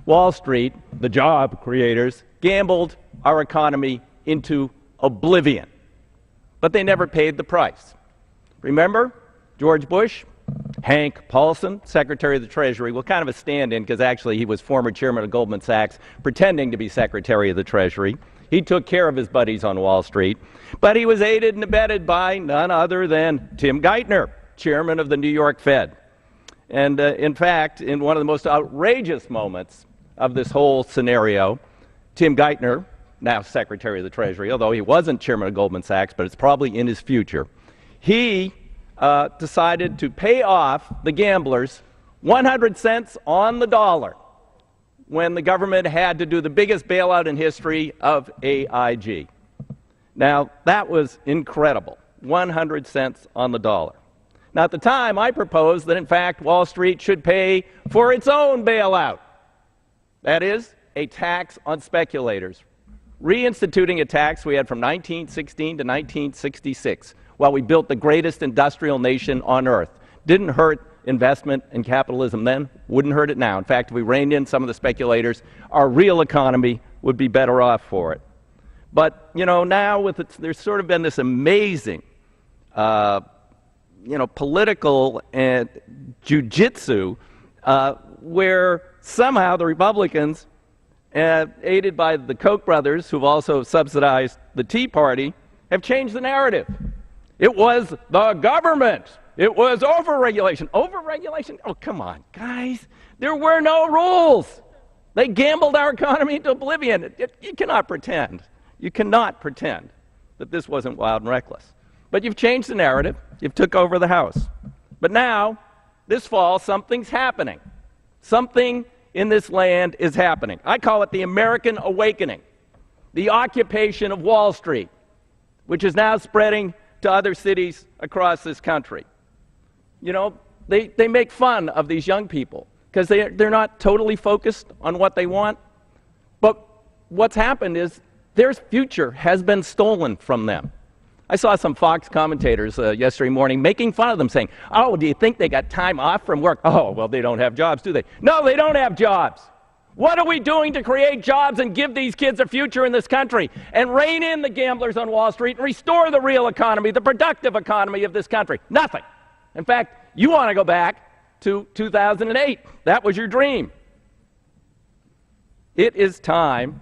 Wall Street, the job creators, gambled our economy into oblivion. But they never paid the price. Remember George Bush? Hank Paulson, Secretary of the Treasury, well, kind of a stand-in because actually he was former chairman of Goldman Sachs pretending to be Secretary of the Treasury. He took care of his buddies on Wall Street, but he was aided and abetted by none other than Tim Geithner, chairman of the New York Fed. And in fact, in one of the most outrageous moments of this whole scenario, Tim Geithner, now Secretary of the Treasury, although he wasn't chairman of Goldman Sachs, but it's probably in his future, he decided to pay off the gamblers 100 cents on the dollar when the government had to do the biggest bailout in history of AIG. Now, that was incredible, 100 cents on the dollar. Now, at the time, I proposed that, in fact, Wall Street should pay for its own bailout. That is, a tax on speculators, reinstituting a tax we had from 1916 to 1966, while we built the greatest industrial nation on earth. Didn't hurt investment and capitalism then, wouldn't hurt it now. In fact, if we reined in some of the speculators, our real economy would be better off for it. But, you know, now there's sort of been this amazing, political and jujitsu where somehow the Republicans, aided by the Koch brothers, who've also subsidized the Tea Party, have changed the narrative. It was the government. It was overregulation. Overregulation? Oh, come on, guys. There were no rules. They gambled our economy into oblivion. You cannot pretend. You cannot pretend that this wasn't wild and reckless. But you've changed the narrative. You've took over the House. But now, this fall, something's happening. Something in this land is happening. I call it the American awakening, the occupation of Wall Street, which is now spreading to other cities across this country. You know, they make fun of these young people because they're not totally focused on what they want. But what's happened is their future has been stolen from them. I saw some Fox commentators yesterday morning making fun of them, saying, oh, do you think they got time off from work? Oh, well, they don't have jobs, do they? No, they don't have jobs. What are we doing to create jobs and give these kids a future in this country and rein in the gamblers on Wall Street and restore the real economy, the productive economy of this country? Nothing. In fact, you want to go back to 2008. That was your dream. It is time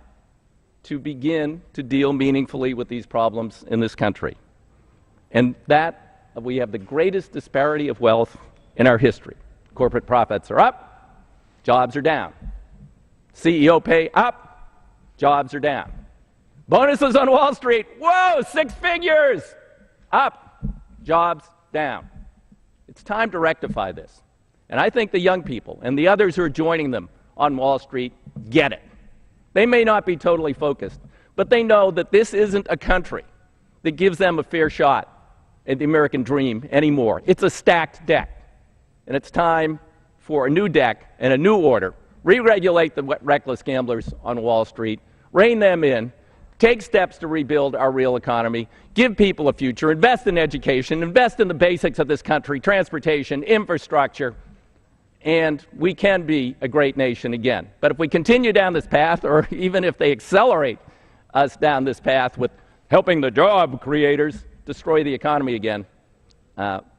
to begin to deal meaningfully with these problems in this country. And that we have the greatest disparity of wealth in our history. Corporate profits are up, jobs are down. CEO pay up, jobs are down. Bonuses on Wall Street, whoa, 6 figures, up, jobs down. It's time to rectify this. And I think the young people and the others who are joining them on Wall Street get it. They may not be totally focused, but they know that this isn't a country that gives them a fair shot at the American dream anymore. It's a stacked deck. And it's time for a new deck and a new order. Re-regulate the reckless gamblers on Wall Street, rein them in, take steps to rebuild our real economy, give people a future, invest in education, invest in the basics of this country, transportation, infrastructure, and we can be a great nation again. But if we continue down this path, or even if they accelerate us down this path with helping the job creators destroy the economy again,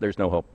there's no hope.